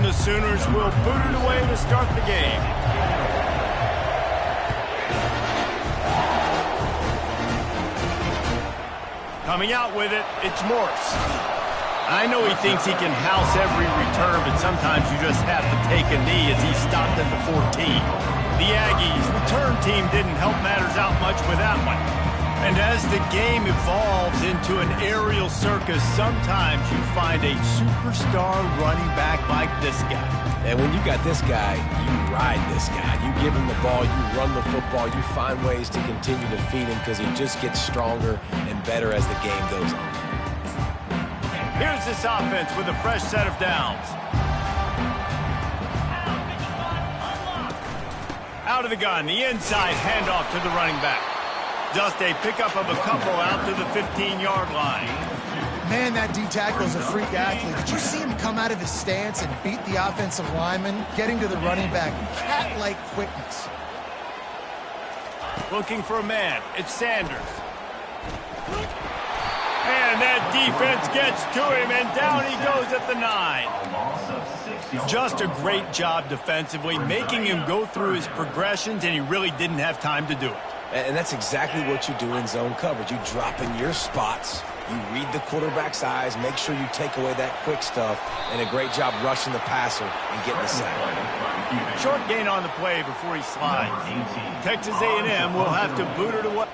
And the Sooners will boot it away to start the game. Coming out with it, it's Morse. I know he thinks he can house every return, but sometimes you just have to take a knee as he stopped at the 14. The Aggies' return team didn't help matters out much with that one. And as the game evolves into an aerial circus, sometimes you find a superstar running back like this guy. And when you got this guy, you ride this guy. You give him the ball, you run the football, you find ways to continue to feed him because he just gets stronger and better as the game goes on. Here's this offense with a fresh set of downs. Out of the gun, the inside handoff to the running back. Just a pickup of a couple out to the 15-yard line. Man, that D-tackle's a freak athlete. Did you see him come out of his stance and beat the offensive lineman, getting to the running back? Cat-like quickness. Looking for a man. It's Sanders. And that defense gets to him, and down he goes at the 9. Just a great job defensively, making him go through his progressions, and he really didn't have time to do it. And that's exactly what you do in zone coverage. You drop in your spots, you read the quarterback's eyes, make sure you take away that quick stuff, and a great job rushing the passer and getting the sack. Short gain on the play before he slides. Texas A&M will have to boot it away.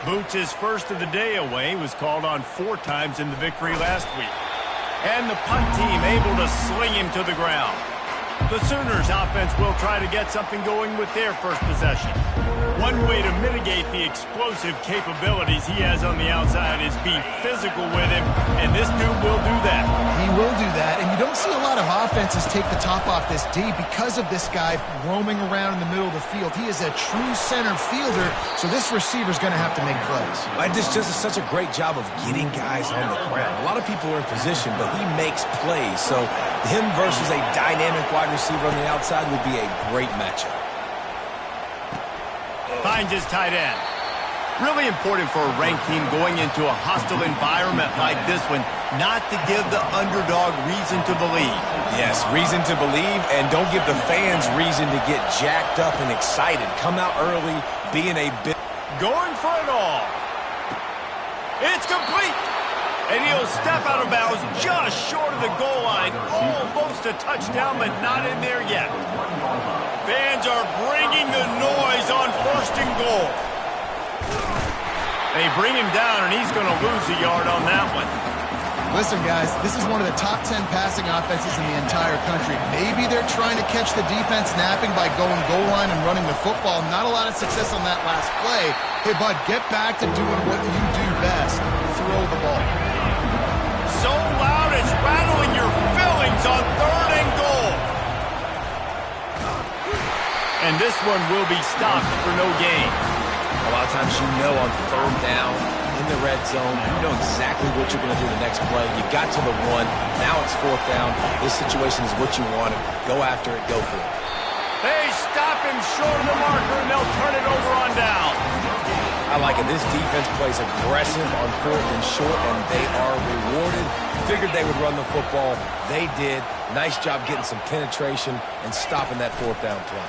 Boots his first of the day away, was called on 4 times in the victory last week. And the punt team able to sling him to the ground. The Sooners offense will try to get something going with their first possession. One way to mitigate the explosive capabilities he has on the outside is be physical with him, and this dude will do that. He will do that, and you don't see a lot of offenses take the top off this D because of this guy roaming around in the middle of the field. He is a true center fielder, so this receiver's going to have to make plays. This just is such a great job of getting guys on the ground. A lot of people are in position, but he makes plays, so him versus a dynamic wide receiver on the outside would be a great matchup. Finds his tight end. Really important for a ranked team going into a hostile environment like this one, not to give the underdog reason to believe. Yes, reason to believe, and don't give the fans reason to get jacked up and excited. Come out early, being a bit... Going for it all. It's complete. And he'll step out of bounds just short of the goal line. Almost a touchdown, but not in there yet. Fans are bringing the noise on 1st and goal. They bring him down, and he's going to lose a yard on that one. Listen, guys, this is one of the top 10 passing offenses in the entire country. Maybe they're trying to catch the defense napping by going goal line and running the football. Not a lot of success on that last play. Hey, bud, get back to doing what you do best. Throw the ball. So loud it's rattling your fillings on 3rd and goal. And this one will be stopped for no gain. A lot of times you know on 3rd down, in the red zone, you know exactly what you're going to do the next play. You got to the 1, now it's 4th down. This situation is what you wanted. Go after it, go for it. They stop him short of the marker, and they'll turn it over on down. I like it. This defense plays aggressive on 4th and short, and they are rewarded. Figured they would run the football. They did. Nice job getting some penetration and stopping that 4th down play.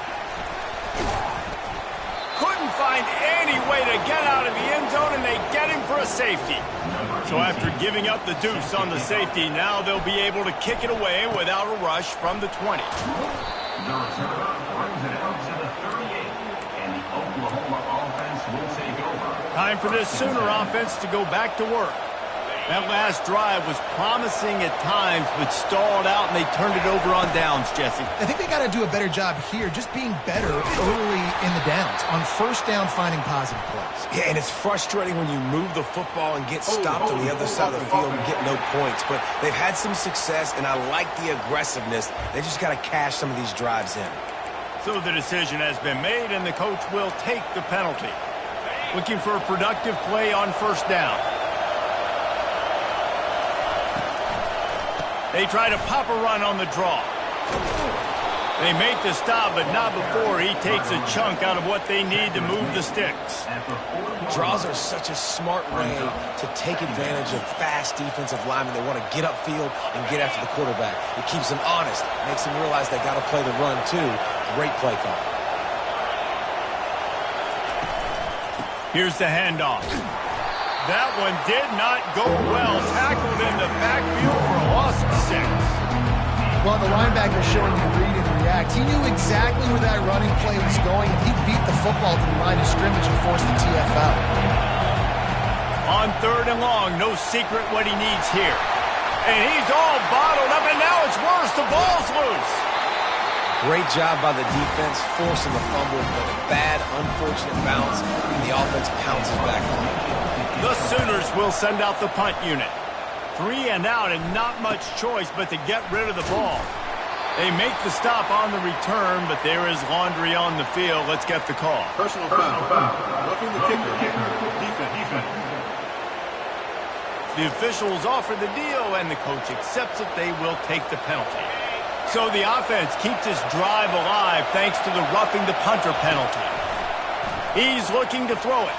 Couldn't find any way to get out of the end zone, and they get him for a safety. So after giving up the deuce on the safety, now they'll be able to kick it away without a rush from the 20. Time for this Sooner offense to go back to work. That last drive was promising at times, but stalled out, and they turned it over on downs, Jesse. I think they got to do a better job here, just being better early in the downs. On 1st down, finding positive plays. Yeah, and it's frustrating when you move the football and get stopped on the other side of the field and get no points. But they've had some success, and I like the aggressiveness. They just got to cash some of these drives in. So the decision has been made, and the coach will take the penalty. Looking for a productive play on 1st down. They try to pop a run on the draw. They make the stop, but not before he takes a chunk out of what they need to move the sticks. Draws are such a smart way to take advantage of fast defensive linemen that want to get upfield and get after the quarterback. It keeps them honest, makes them realize they got to play the run too. Great play call. Here's the handoff. That one did not go well. Tackled in the backfield for a loss of 6. Well, the linebacker showing you read and react. He knew exactly where that running play was going, and he beat the football to the line of scrimmage and forced the TFL. On 3rd and long, no secret what he needs here. And he's all bottled up, and now it's worse. The ball's loose. Great job by the defense, forcing the fumble, but a bad, unfortunate bounce, and the offense pounces back on it. The Sooners will send out the punt unit. 3 and out, and not much choice but to get rid of the ball. They make the stop on the return, but there is laundry on the field. Let's get the call. Personal foul. Roughing the kicker. Defense. The officials offer the deal, and the coach accepts it. They will take the penalty. So the offense keeps his drive alive thanks to the roughing the punter penalty. He's looking to throw it.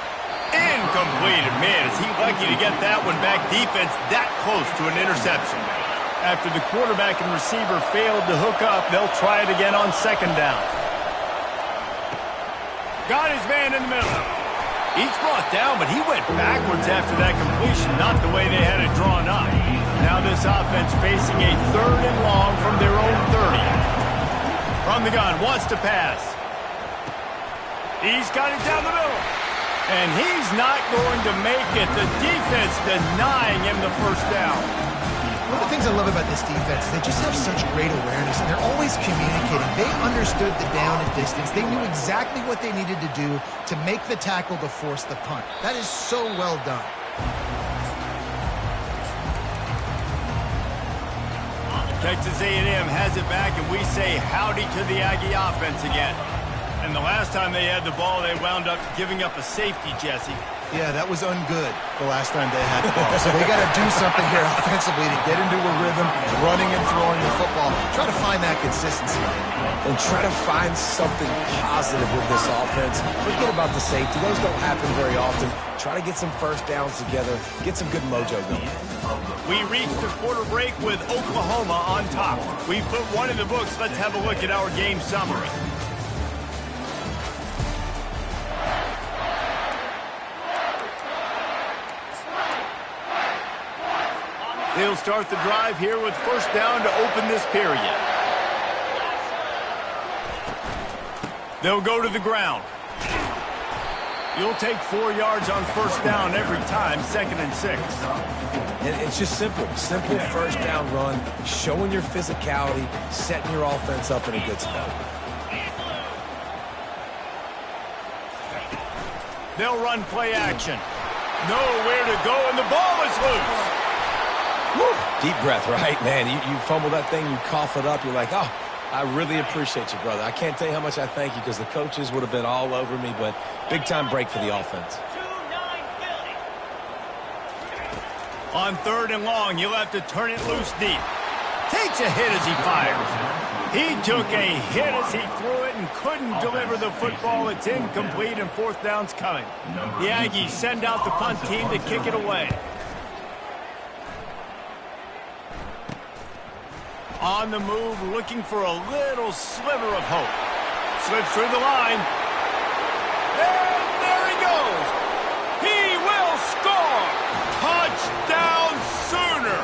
Incomplete. Man, is he lucky to get that one back. Defense that close to an interception. After the quarterback and receiver failed to hook up, they'll try it again on 2nd down. Got his man in the middle. He's brought down, but he went backwards after that completion, not the way they had it drawn up. Now this offense facing a 3rd and long from their own 30. From the gun, wants to pass. He's got it down the middle. And he's not going to make it. The defense denying him the first down. One of the things I love about this defense is they just have such great awareness, and they're always communicating. They understood the down and distance. They knew exactly what they needed to do to make the tackle to force the punt. That is so well done. Texas A&M has it back, and we say howdy to the Aggie offense again. And the last time they had the ball, they wound up giving up a safety, Jesse. Yeah, that was ungood the last time they had the ball. So they got to do something here offensively to get into a rhythm, running and throwing the football. Try to find that consistency. And try to find something positive with this offense. Forget about the safety. Those don't happen very often. Try to get some first downs together. Get some good mojo going. We reached the quarter break with Oklahoma on top. We put one in the books. Let's have a look at our game summary. They'll start the drive here with first down to open this period. They'll go to the ground. You'll take 4 yards on first down every time, 2nd and 6. And it's just simple. Simple first down run, showing your physicality, setting your offense up in a good spot. They'll run play action. Nowhere to go, and the ball is loose. Woo. Deep breath, right, man? You fumble that thing, you cough it up, you're like, oh, I really appreciate you, brother. I can't tell you how much I thank you because the coaches would have been all over me, but big-time break for the offense. On 3rd and long, he'll have to turn it loose deep. Takes a hit as he fires. He took a hit as he threw it and couldn't deliver the football. It's incomplete, and 4th down's coming. The Aggies send out the punt team to kick it away. On the move, looking for a little sliver of hope. Slips through the line. And there he goes. He will score. Touchdown Sooner.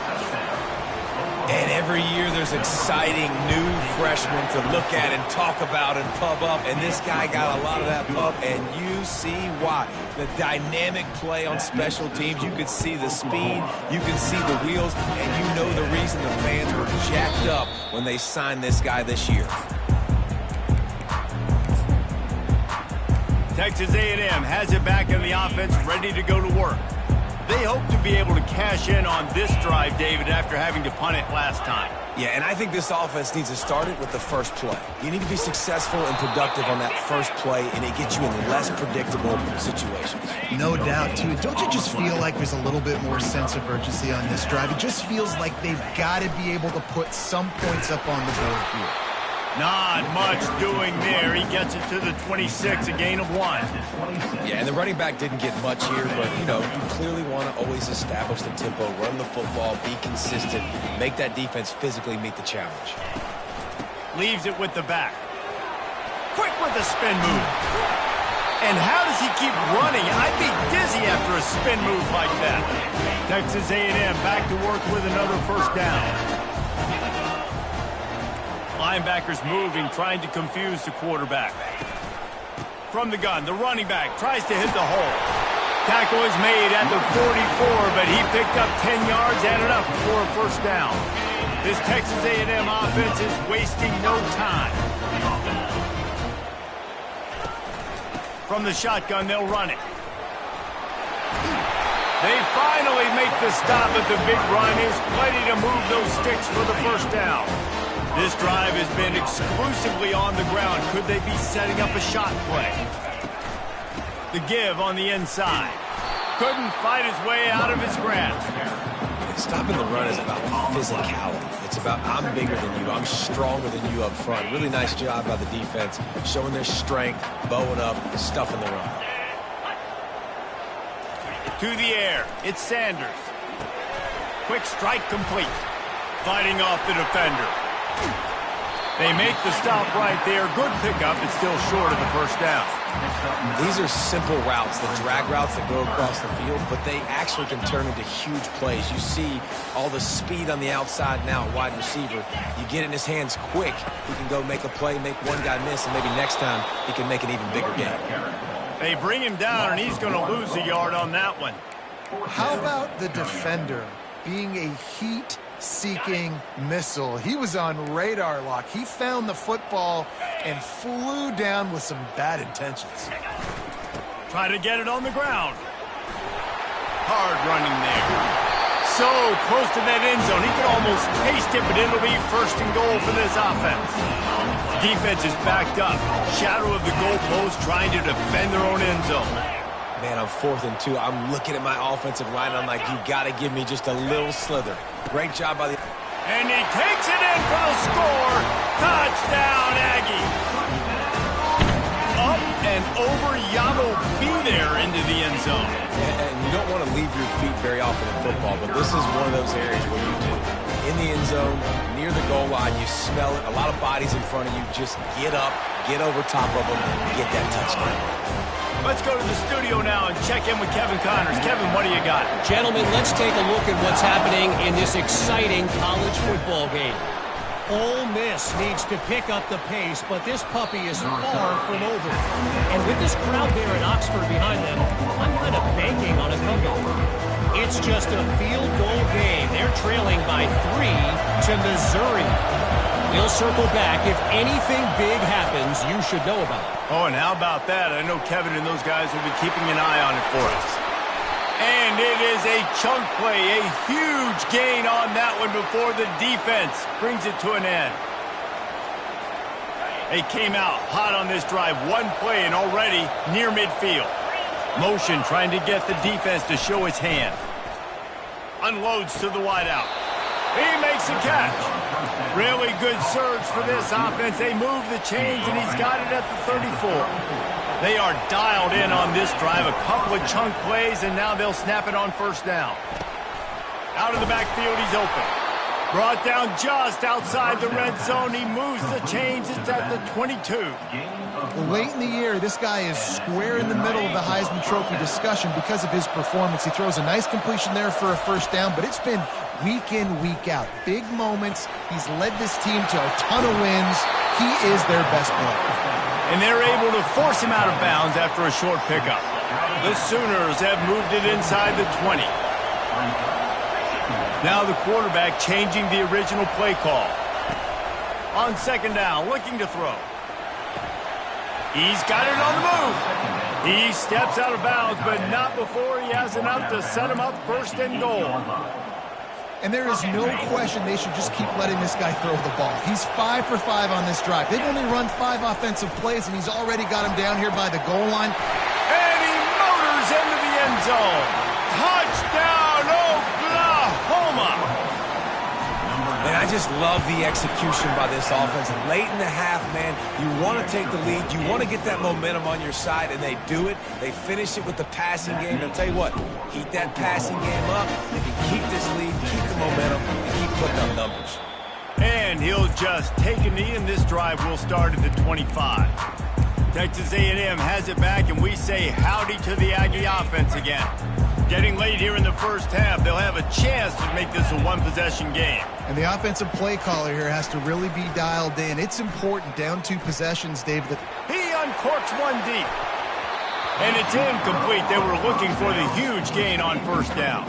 And every year there's exciting new freshmen to look at and talk about and pub up. And this guy got a lot of that pub, and you see why. The dynamic play on special teams. You can see the speed. You can see the wheels. And you know the reason the fans were jacked up when they signed this guy this year. Texas A&M has it back in the offense, ready to go to work. They hope to be able to cash in on this drive, David, after having to punt it last time. Yeah, and I think this offense needs to start it with the first play. You need to be successful and productive on that first play, and it gets you in less predictable situations. No doubt, too. Don't you just feel like there's a little bit more sense of urgency on this drive? It just feels like they've got to be able to put some points up on the board here. Not much doing there. He gets it to the 26, a gain of 1. Yeah, and the running back didn't get much here, but, you know, you clearly want to always establish the tempo, run the football, be consistent, make that defense physically meet the challenge. Leaves it with the back. Quick with the spin move. And how does he keep running? I'd be dizzy after a spin move like that. Texas A&M back to work with another first down. Linebackers moving, trying to confuse the quarterback. From the gun, the running back tries to hit the hole. Tackle is made at the 44, but he picked up 10 yards and enough for a first down. This Texas A&M offense is wasting no time. From the shotgun, they'll run it. They finally make the stop, but the big run is plenty to move those sticks for the first down. This drive has been exclusively on the ground. Could they be setting up a shot play? The give on the inside. Couldn't fight his way out of his grasp. Stopping the run is about physicality. It's about I'm bigger than you. I'm stronger than you up front. Really nice job by the defense, showing their strength, bowing up, stuffing the run. To the air, it's Sanders. Quick strike complete. Fighting off the defender. They make the stop right there. Good pickup. It's still short of the first down. These are simple routes, the drag routes that go across the field, but they actually can turn into huge plays. You see all the speed on the outside now at wide receiver. You get in his hands quick, he can go make a play, make one guy miss, and maybe next time he can make an even bigger game. They bring him down, and he's going to lose a yard on that one. How about the defender being a heat-seeking missile? He was on radar lock. He found the football and flew down with some bad intentions. Try to get it on the ground. Hard running there. So close to that end zone. He could almost taste it, but it'll be 1st and goal for this offense. Defense is backed up. Shadow of the goalpost trying to defend their own end zone. Man, I'm 4th and 2. I'm looking at my offensive line. I'm like, you got to give me just a little slither. Great job by the... And he takes it in for the score. Touchdown, Aggie. Up and over Yamo be there into the end zone. And you don't want to leave your feet very often in football, but this is one of those areas where you do. In the end zone, near the goal line, you smell it. A lot of bodies in front of you. Just get up, get over top of them, and get that touchdown. Let's go to the studio now and check in with Kevin Connors. Kevin, what do you got? Gentlemen, let's take a look at what's happening in this exciting college football game. Ole Miss needs to pick up the pace, but this puppy is far from over. And with this crowd there in Oxford behind them, I'm kind of banking on a comeback. It's just a field goal game. They're trailing by 3 to Missouri. We'll circle back. If anything big happens, you should know about it. Oh, and how about that? I know Kevin and those guys will be keeping an eye on it for us. And it is a chunk play, a huge gain on that one before the defense brings it to an end. They came out hot on this drive, one play and already near midfield. Motion trying to get the defense to show its hand. Unloads to the wideout. He makes a catch. Really good surge for this offense. They move the chains, and he's got it at the 34. They are dialed in on this drive. A couple of chunk plays, and now they'll snap it on 1st down. Out of the backfield, he's open. Brought down just outside the red zone. He moves the chains. It's at the 22. Late in the year, this guy is square in the middle of the Heisman Trophy discussion because of his performance. He throws a nice completion there for a 1st down, but it's been week in, week out. Big moments. He's led this team to a ton of wins. He is their best player. And they're able to force him out of bounds after a short pickup. The Sooners have moved it inside the 20. Now the quarterback changing the original play call. On 2nd down, looking to throw. He's got it on the move. He steps out of bounds, but not before he has enough to set him up 1st and goal. And there is no question they should just keep letting this guy throw the ball. He's 5 for 5 on this drive. They've only run 5 offensive plays, and he's already got him down here by the goal line. And he motors into the end zone. Touchdown, Oklahoma! Man, I just love the execution by this offense. Late in the half, man, you want to take the lead. You want to get that momentum on your side, and they do it. They finish it with the passing game. And I'll tell you what, heat that passing game up. If you keep this lead, keep the momentum, and keep putting up numbers. And he'll just take a knee, and this drive will start at the 25. Texas A&M has it back, and we say howdy to the Aggie offense again. Getting late here in the 1st half, they'll have a chance to make this a one-possession game. And the offensive play caller here has to really be dialed in. It's important, down 2 possessions, Dave. He uncorks one deep. And it's incomplete. They were looking for the huge gain on 1st down.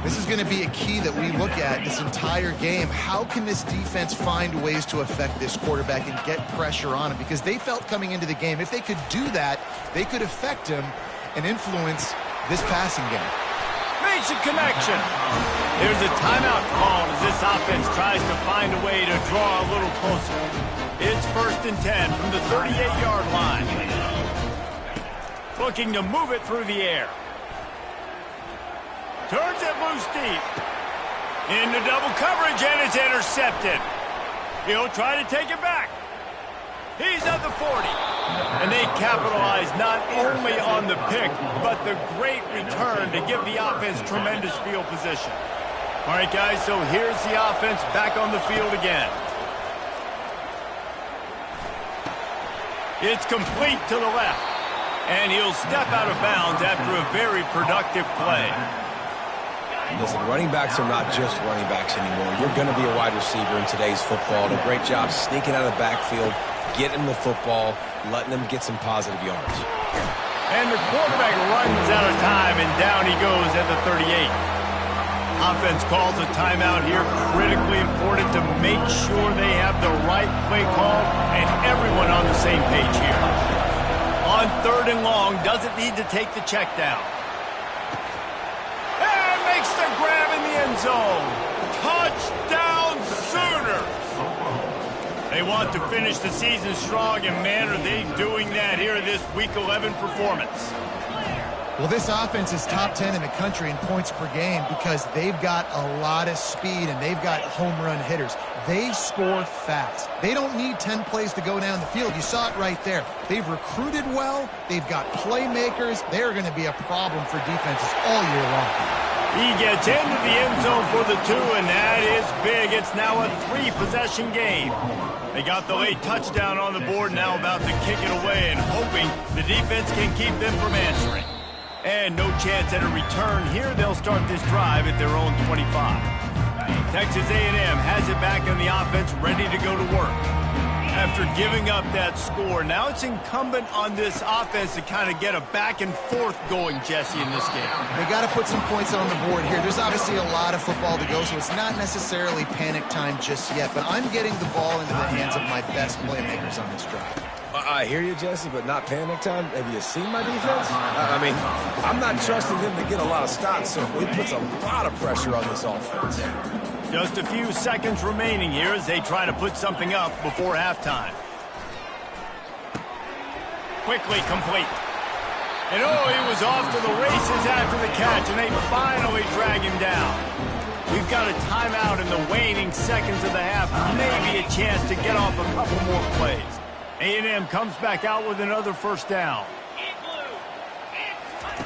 This is going to be a key that we look at this entire game. How can this defense find ways to affect this quarterback and get pressure on him? Because they felt coming into the game, if they could do that, they could affect him and influence this passing game. Makes a connection. There's a timeout called as this offense tries to find a way to draw a little closer. It's 1st and 10 from the 38-yard line. Looking to move it through the air. Turns it loose deep. Into double coverage, and it's intercepted. He'll try to take it back. He's at the 40. And they capitalize not only on the pick, but the great return to give the offense tremendous field position. All right, guys, so here's the offense back on the field again. It's complete to the left. And he'll step out of bounds after a very productive play. Listen, running backs are not just running backs anymore. You're going to be a wide receiver in today's football. And a great job sneaking out of the backfield, getting the football, letting them get some positive yards. And the quarterback runs out of time, and down he goes at the 38. Offense calls a timeout here. Critically important to make sure they have the right play call and everyone on the same page here. On 3rd and long, doesn't need to take the check down. And makes the grab in the end zone. Touchdown Sooners! They want to finish the season strong, and man, are they doing that here in this Week 11 performance. Well, this offense is top 10 in the country in points per game because they've got a lot of speed and they've got home run hitters. They score fast. They don't need 10 plays to go down the field. You saw it right there. They've recruited well. They've got playmakers. They're going to be a problem for defenses all year long. He gets into the end zone for the 2, and that is big. It's now a 3-possession game. They got the late touchdown on the board, now about to kick it away and hoping the defense can keep them from answering. And no chance at a return here. They'll start this drive at their own 25. Texas A&M has it back on the offense, ready to go to work. After giving up that score, now it's incumbent on this offense to kind of get a back and forth going, Jesse, in this game. They got to put some points on the board here. There's obviously a lot of football to go, so it's not necessarily panic time just yet, but I'm getting the ball into the hands of my best playmakers on this drive. I hear you, Jesse, but not panic time. Have you seen my defense? I mean, I'm not trusting them to get a lot of stops, so it puts a lot of pressure on this offense. Just a few seconds remaining here as they try to put something up before halftime. Quickly complete. And oh, he was off to the races after the catch, and they finally drag him down. We've got a timeout in the waning seconds of the half. Maybe a chance to get off a couple more plays. A&M comes back out with another first down.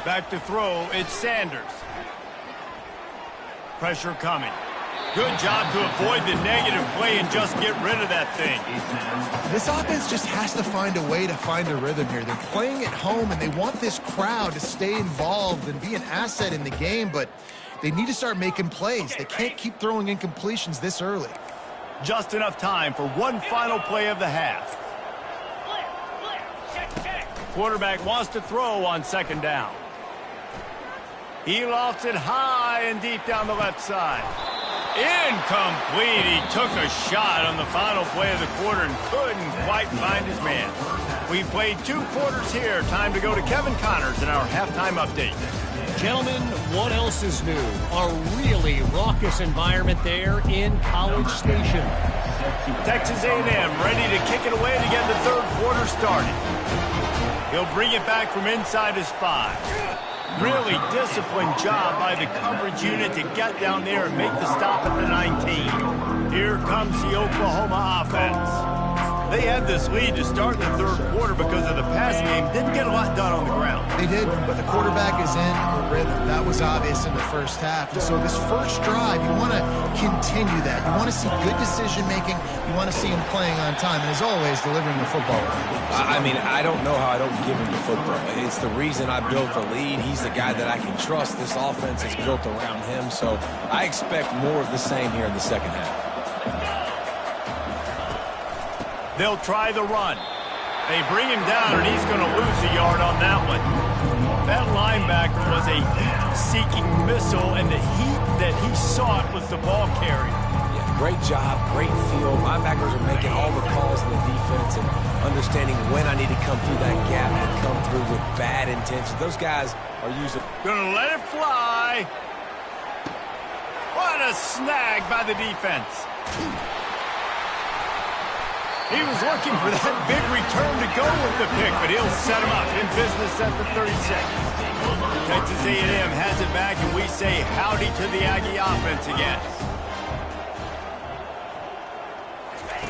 Back to throw, it's Sanders. Pressure coming. Good job to avoid the negative play and just get rid of that thing. This offense just has to find a way to find a rhythm here. They're playing at home, and they want this crowd to stay involved and be an asset in the game, but they need to start making plays. They can't keep throwing incompletions this early. Just enough time for one final play of the half. Quarterback wants to throw on 2nd down. He lofts it high and deep down the left side. Incomplete. He took a shot on the final play of the quarter and couldn't quite find his man. We played 2 quarters here. Time to go to Kevin Connors in our halftime update. Gentlemen, what else is new? A really raucous environment there in College Station. Texas A&M ready to kick it away to get the 3rd quarter started. He'll bring it back from inside his 5. Really disciplined job by the coverage unit to get down there and make the stop at the 19. Here comes the Oklahoma offense. They had this lead to start the 3rd quarter because of the passing game. Didn't get a lot done on the ground. They did, but the quarterback is in a rhythm. That was obvious in the first half. And so this first drive, you want to continue that. You want to see good decision-making. You want to see him playing on time. And as always, delivering the football. I mean, I don't know how I don't give him the football. It's the reason I built the lead. He's the guy that I can trust. This offense is built around him. So I expect more of the same here in the second half. They'll try the run. They bring him down, and he's going to lose a yard on that one. That linebacker was a heat-seeking missile, and the heat that he sought was the ball carrier. Yeah, great job, great feel. Linebackers are making all the calls in the defense and understanding when I need to come through that gap and come through with bad intentions. Those guys are using... Going to let it fly. What a snag by the defense. He was looking for that big return to go with the pick, but he'll set him up in business at the 36. Texas A&M has it back, and we say howdy to the Aggie offense again.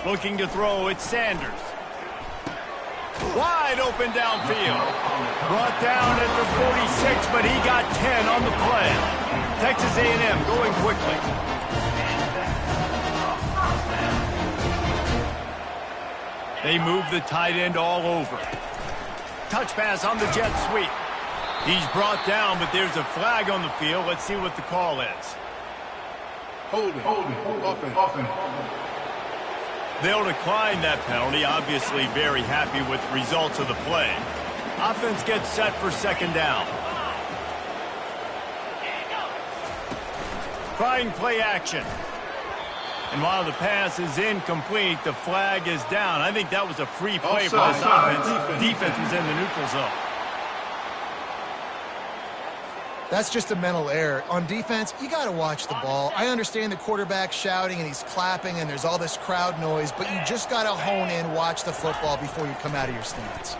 Looking to throw, it's Sanders. Wide open downfield. Brought down at the 46, but he got 10 on the play. Texas A&M going quickly. They move the tight end all over. Touch pass on the jet sweep. He's brought down, but there's a flag on the field. Let's see what the call is. Holding. Offense. They'll decline that penalty. Obviously very happy with the results of the play. Offense gets set for second down. Trying play action. And while the pass is incomplete, the flag is down. I think that was a free play for this offense. Defense was in the neutral zone. That's just a mental error. On defense, you got to watch the ball. I understand the quarterback shouting and he's clapping and there's all this crowd noise, but you just got to hone in, watch the football before you come out of your stance.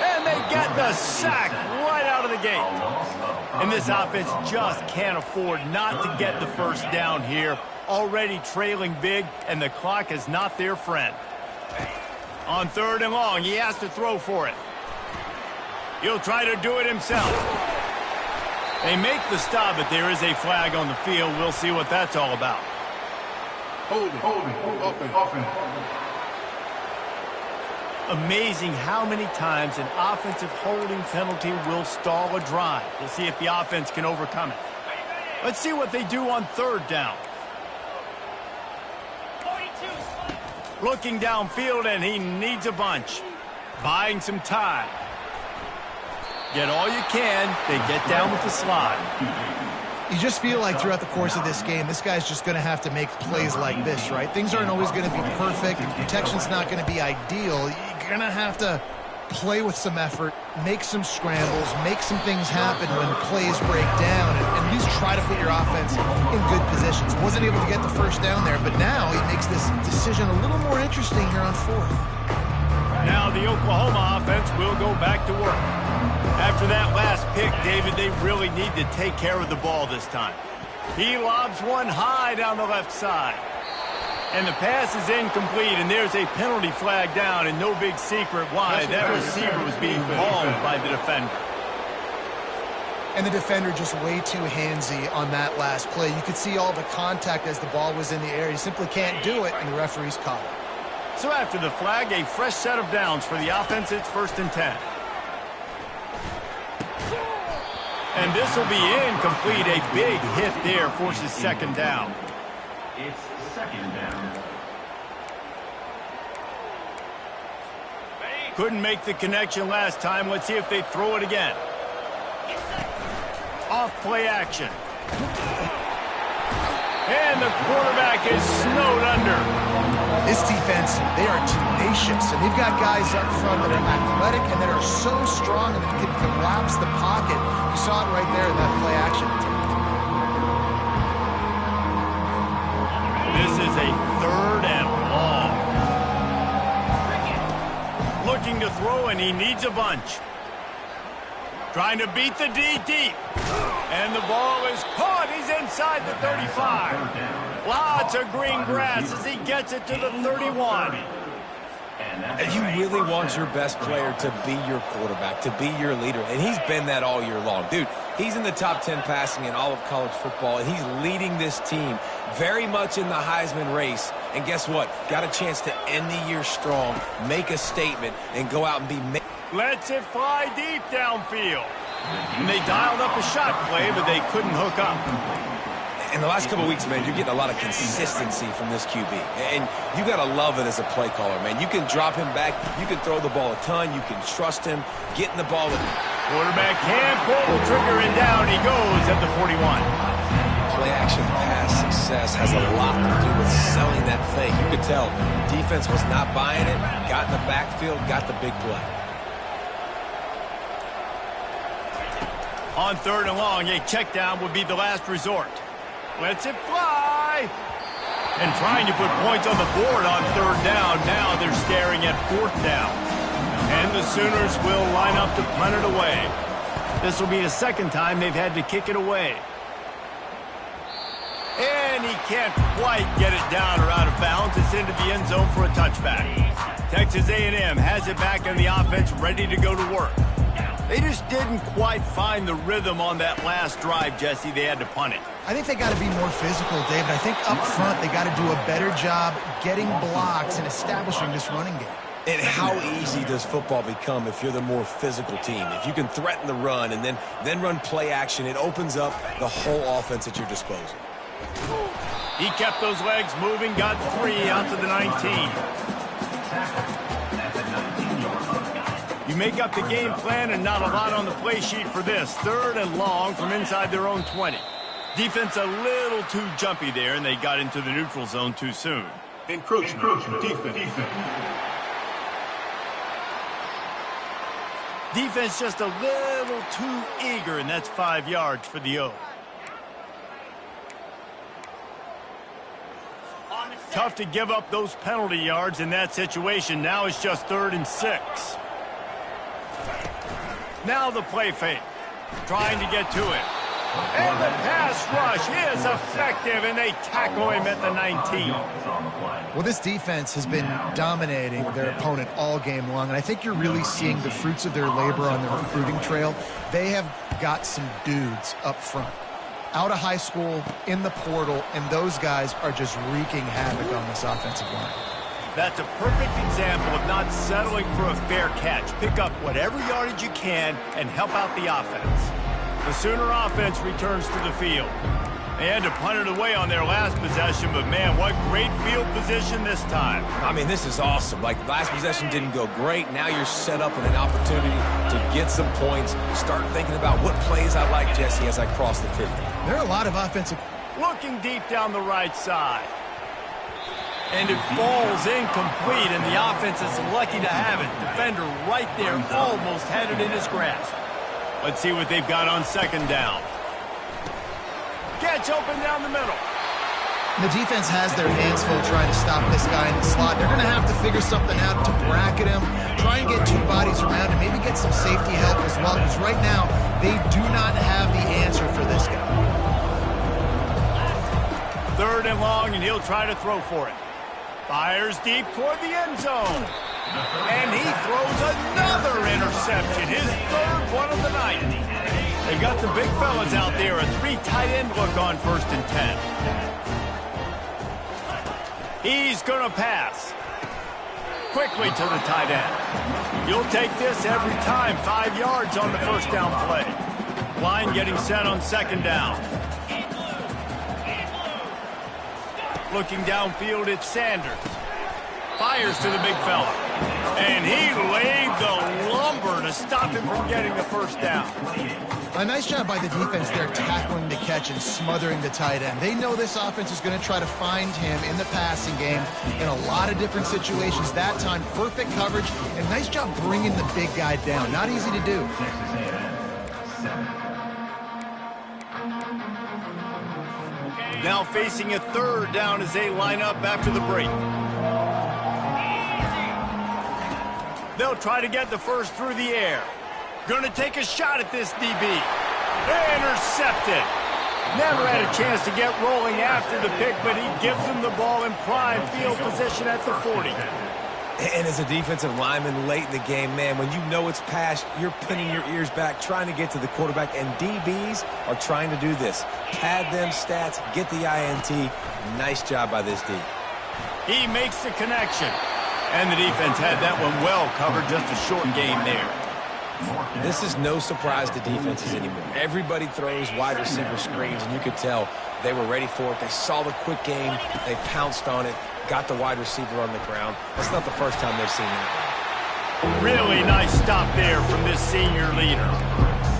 And they get the sack right out of the gate. And this offense just can't afford not to get the first down here. Already trailing big, and the clock is not their friend. On 3rd and long, he has to throw for it. He'll try to do it himself. They make the stop, but there is a flag on the field. We'll see what that's all about. Holding. Amazing how many times an offensive holding penalty will stall a drive. We'll see if the offense can overcome it. Let's see what they do on 3rd down. Looking downfield, and he needs a bunch. Buying some time. Get all you can. They get down with the slide. You just feel like throughout the course of this game, this guy's just going to have to make plays like this, right? Things aren't always going to be perfect. Protection's not going to be ideal. You're going to have to play with some effort, make some scrambles, make some things happen when plays break down, and at least try to put your offense in good positions. Wasn't able to get the first down there, but now he makes this decision a little more interesting here on 4th. Now the Oklahoma offense will go back to work. After that last pick, David, they really need to take care of the ball this time. He lobs one high down the left side. And the pass is incomplete, and there's a penalty flag down, and no big secret why. That receiver was being mauled by the defender. And the defender just way too handsy on that last play. You could see all the contact as the ball was in the air. He simply can't do it, and the referee's caught it. So after the flag, a fresh set of downs for the offense. It's 1st and 10. And this will be incomplete. A big hit there forces second down. It's second down. Couldn't make the connection last time. Let's see if they throw it again. Off play action. And the quarterback is snowed under. This defense, they are tenacious, and they've got guys up front that are athletic and that are so strong and that can collapse the pocket. You saw it right there in that play action attempt. This is a 3rd and long. Looking to throw, and he needs a bunch. Trying to beat the D deep. And the ball is caught. He's inside the 35. Lots of green grass as he gets it to the 31. You really want your best player to be your quarterback, to be your leader, and he's been that all year long. Dude, he's in the top 10 passing in all of college football, and he's leading this team very much in the Heisman race. And guess what? Got a chance to end the year strong, make a statement, and go out and be... Lets it fly deep downfield. And they dialed up a shot play, but they couldn't hook up. In the last couple of weeks, man, you're getting a lot of consistency from this QB. And you got to love it as a play caller, man. You can drop him back. You can throw the ball a ton. You can trust him. Getting the ball. Quarterback can't pull the trigger, and down he goes at the 41. Play-action pass success has a lot to do with selling that fake. You could tell defense was not buying it. Got in the backfield, got the big play. On 3rd and long, a check down would be the last resort. Lets it fly. And trying to put points on the board on 3rd down. Now they're staring at 4th down. And the Sooners will line up to punt it away. This will be the second time they've had to kick it away. And he can't quite get it down or out of bounds. It's into the end zone for a touchback. Texas A&M has it back in the offense, ready to go to work. They just didn't quite find the rhythm on that last drive, Jesse. They had to punt it. I think they got to be more physical, David. I think up front they got to do a better job getting blocks and establishing this running game. And how easy does football become if you're the more physical team? If you can threaten the run and then run play action, it opens up the whole offense at your disposal. He kept those legs moving, got 3 out to the 19. You make up the game plan and not a lot on the play sheet for this. 3rd and long from inside their own 20. Defense a little too jumpy there, and they got into the neutral zone too soon. Encroachment. Defense. Defense just a little too eager, and that's 5 yards for the O. Tough to give up those penalty yards in that situation. Now it's just 3rd and 6. Now the play fake. Trying to get to it. And the pass rush is effective, and they tackle him at the 19. Well, this defense has been dominating their opponent all game long, and I think you're really seeing the fruits of their labor on the recruiting trail. They have got some dudes up front, out of high school, in the portal, and those guys are just wreaking havoc on this offensive line. That's a perfect example of not settling for a fair catch. Pick up whatever yardage you can and help out the offense. The Sooner offense returns to the field. They had to punt it away on their last possession, but man, what great field position this time. I mean, this is awesome. Like, last possession didn't go great. Now you're set up with an opportunity to get some points. Start thinking about what plays I like, Jesse, as I cross the 50. There are a lot of offensive... Looking deep down the right side. And it falls incomplete, and the offense is lucky to have it. Defender right there almost had it in his grasp. Let's see what they've got on 2nd down. Gets open down the middle. The defense has their hands full trying to stop this guy in the slot. They're going to have to figure something out to bracket him, try and get 2 bodies around, and maybe get some safety help as well, because right now they do not have the answer for this guy. 3rd and long, and he'll try to throw for it. Fires deep toward the end zone. And he throws another interception, his 3rd one of the night. They've got the big fellas out there, a 3 tight end look on 1st and 10. He's going to pass. Quickly to the tight end. You'll take this every time. 5 yards on the 1st down play. Line getting set on 2nd down. Looking downfield, it's Sanders. Fires to the big fella. And he laid the lumber to stop him from getting the 1st down. A nice job by the defense there tackling the catch and smothering the tight end. They know this offense is going to try to find him in the passing game in a lot of different situations. That time, perfect coverage, and nice job bringing the big guy down. Not easy to do. Now facing a 3rd down as they line up after the break. They'll try to get the 1st through the air. Going to take a shot at this DB. Intercepted. Never had a chance to get rolling after the pick, but he gives them the ball in prime field position at the 40. And as a defensive lineman late in the game, man, when you know it's passed, you're pinning your ears back, trying to get to the quarterback, and DBs are trying to do this. Pad them stats, get the INT. Nice job by this D. He makes the connection. And the defense had that one well covered, just a short game there. This is no surprise to defenses anymore. Everybody throws wide receiver screens, and you could tell they were ready for it. They saw the quick game. They pounced on it, got the wide receiver on the ground. That's not the first time they've seen that. Really nice stop there from this senior leader.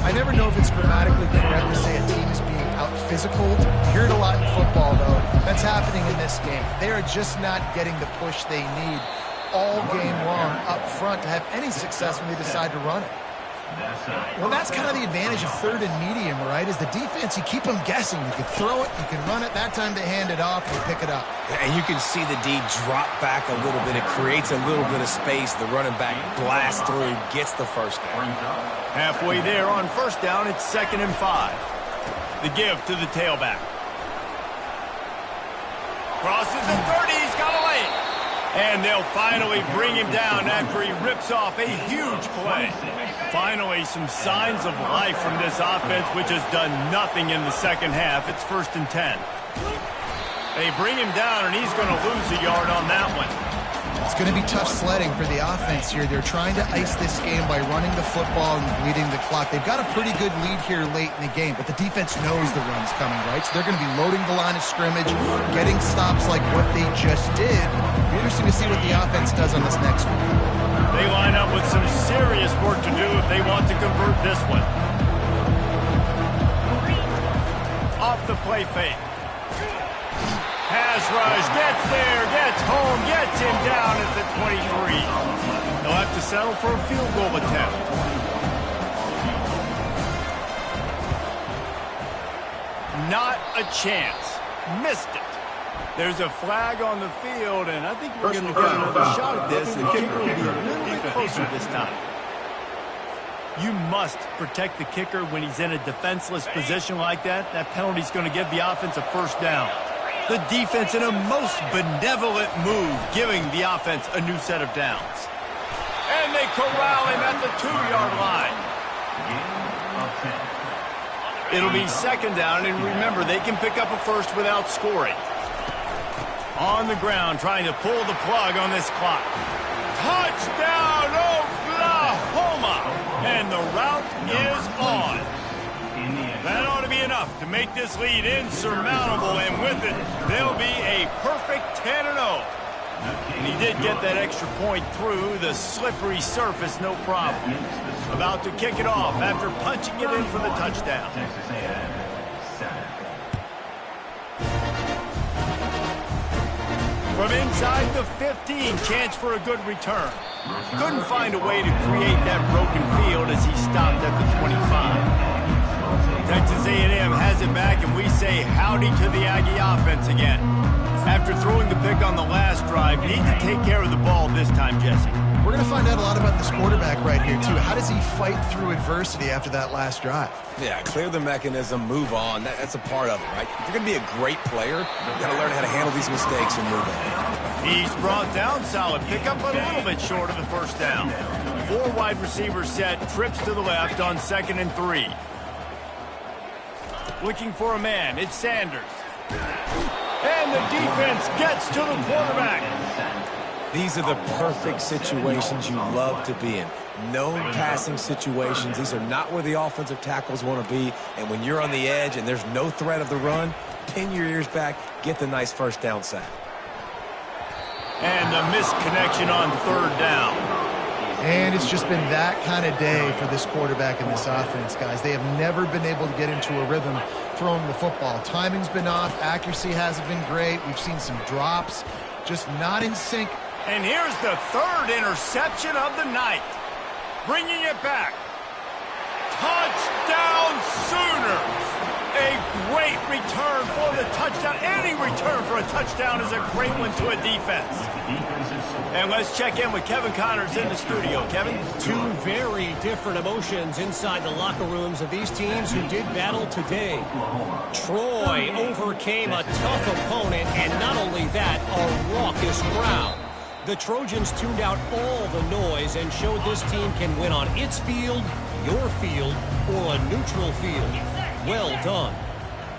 I never know if it's grammatically correct to say a team is being out-physical. You hear it a lot in football, though. That's happening in this game. They are just not getting the push they need all game long up front to have any success when they decide to run it. Well, that's kind of the advantage of 3rd and medium, right? Is the defense, you keep them guessing. You can throw it, you can run it. That time they hand it off, they pick it up. And you can see the D drop back a little bit. It creates a little bit of space. The running back blasts through, gets the 1st down. Halfway there on 1st down, it's 2nd and 5. The give to the tailback. Crosses the 30, he's got a lane. And they'll finally bring him down after he rips off a huge play. Finally, some signs of life from this offense, which has done nothing in the 2nd half. It's 1st and 10. They bring him down, and he's going to lose a yard on that one. It's going to be tough sledding for the offense here. They're trying to ice this game by running the football and bleeding the clock. They've got a pretty good lead here late in the game, but the defense knows the run's coming, right? So they're going to be loading the line of scrimmage, getting stops like what they just did. It'll be interesting to see what the offense does on this next one. They line up with some serious work to do if they want to convert this one. Off the play fake. Pass rush, gets there, gets home, gets him down at the 23. They'll have to settle for a field goal attempt. Not a chance. Missed it. There's a flag on the field, and I think we're going to get another shot at this, and the kicker will be a little bit closer this time. You must protect the kicker when he's in a defenseless position like that. That penalty's going to give the offense a first down. The defense in a most benevolent move, giving the offense a new set of downs. And they corral him at the 2-yard line. It'll be second down, and remember, they can pick up a first without scoring. On the ground, trying to pull the plug on this clock. Touchdown, Oklahoma! And the route is on. That ought to be enough to make this lead insurmountable, and with it, they'll be a perfect 10-0. And he did get that extra point through the slippery surface, no problem. About to kick it off after punching it in for the touchdown. From inside the 15, chance for a good return. Couldn't find a way to create that broken field as he stopped at the 25. Texas A&M has it back, and we say howdy to the Aggie offense again. After throwing the pick on the last drive, need to take care of the ball this time, Jesse. We're going to find out a lot about this quarterback right here, too. How does he fight through adversity after that last drive? Yeah, clear the mechanism, move on. That's a part of it, right? If you're going to be a great player, you've got to learn how to handle these mistakes and move on. He's brought down solid. Pick up a little bit short of the first down. 4 wide receivers set, trips to the left on 2nd and 3. Looking for a man, it's Sanders. And the defense gets to the quarterback. These are the perfect situations you love to be in. Known passing situations. These are not where the offensive tackles want to be. And when you're on the edge and there's no threat of the run, pin your ears back, get the nice first down sack. And the missed connection on 3rd down. And it's just been that kind of day for this quarterback and this offense, guys. They have never been able to get into a rhythm throwing the football. Timing's been off. Accuracy hasn't been great. We've seen some drops. Just not in sync. And here's the 3rd interception of the night. Bringing it back. Touchdown Sooners! A great return for the touchdown. Any return for a touchdown is a great one to a defense. And let's check in with Kevin Connors in the studio. Kevin? 2 very different emotions inside the locker rooms of these teams who did battle today. Troy overcame a tough opponent, and not only that, a raucous crowd. The Trojans tuned out all the noise and showed this team can win on its field, your field, or a neutral field. Well done.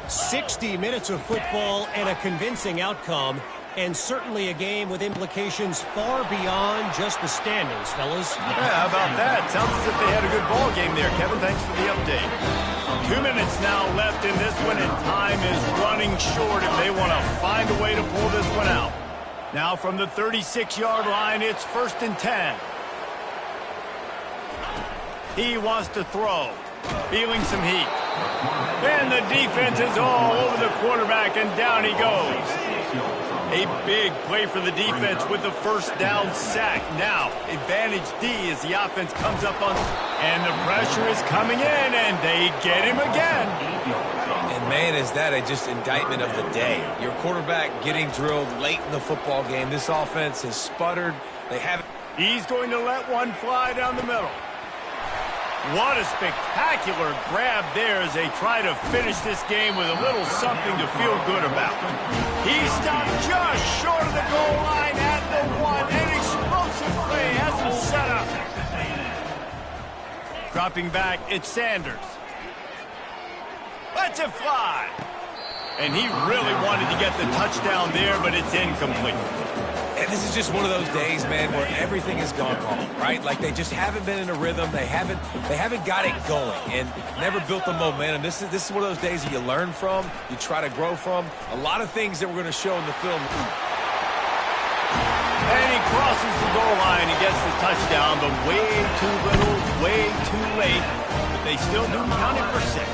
60 minutes of football and a convincing outcome, and certainly a game with implications far beyond just the standings, fellas. Yeah, how about that? Sounds as if they had a good ball game there, Kevin. Thanks for the update. 2 minutes now left in this one, and time is running short if they want to find a way to pull this one out. Now from the 36-yard line, it's 1st and 10. He wants to throw. Feeling some heat. And the defense is all over the quarterback, and down he goes. A big play for the defense with the first down sack. Now, advantage D as the offense comes up on. And the pressure is coming in, and they get him again. And man, is that just indictment of the day. Your quarterback getting drilled late in the football game. This offense has sputtered. They haven't. He's going to let one fly down the middle. What a spectacular grab there as they try to finish this game with a little something to feel good about. He stopped just short of the goal line at the 1. An explosive play has him set up. Dropping back, it's Sanders. Lets it fly. And he really wanted to get the touchdown there, but it's incomplete. And this is just one of those days, man, where everything has gone wrong, right? Like they just haven't been in a rhythm. They haven't got it going and never built the momentum. This is one of those days that you learn from, you try to grow from. A lot of things that we're going to show in the film. And he crosses the goal line and gets the touchdown, but way too little, way too late. But they still do count it for 6.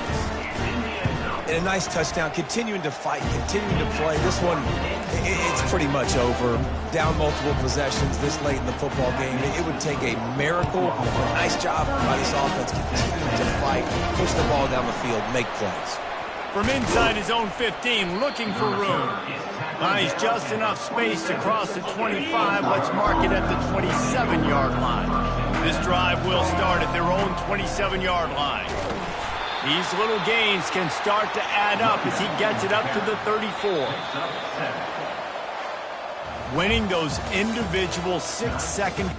And a nice touchdown, continuing to fight, continuing to play. This one, it's pretty much over. Down multiple possessions this late in the football game. It would take a miracle. Nice job by this offense, continuing to fight, push the ball down the field, make plays. From inside his own 15, looking for room. Finds just enough space to cross the 25. Let's mark it at the 27-yard line. This drive will start at their own 27-yard line. These little gains can start to add up as he gets it up to the 34. Winning those individual 6-second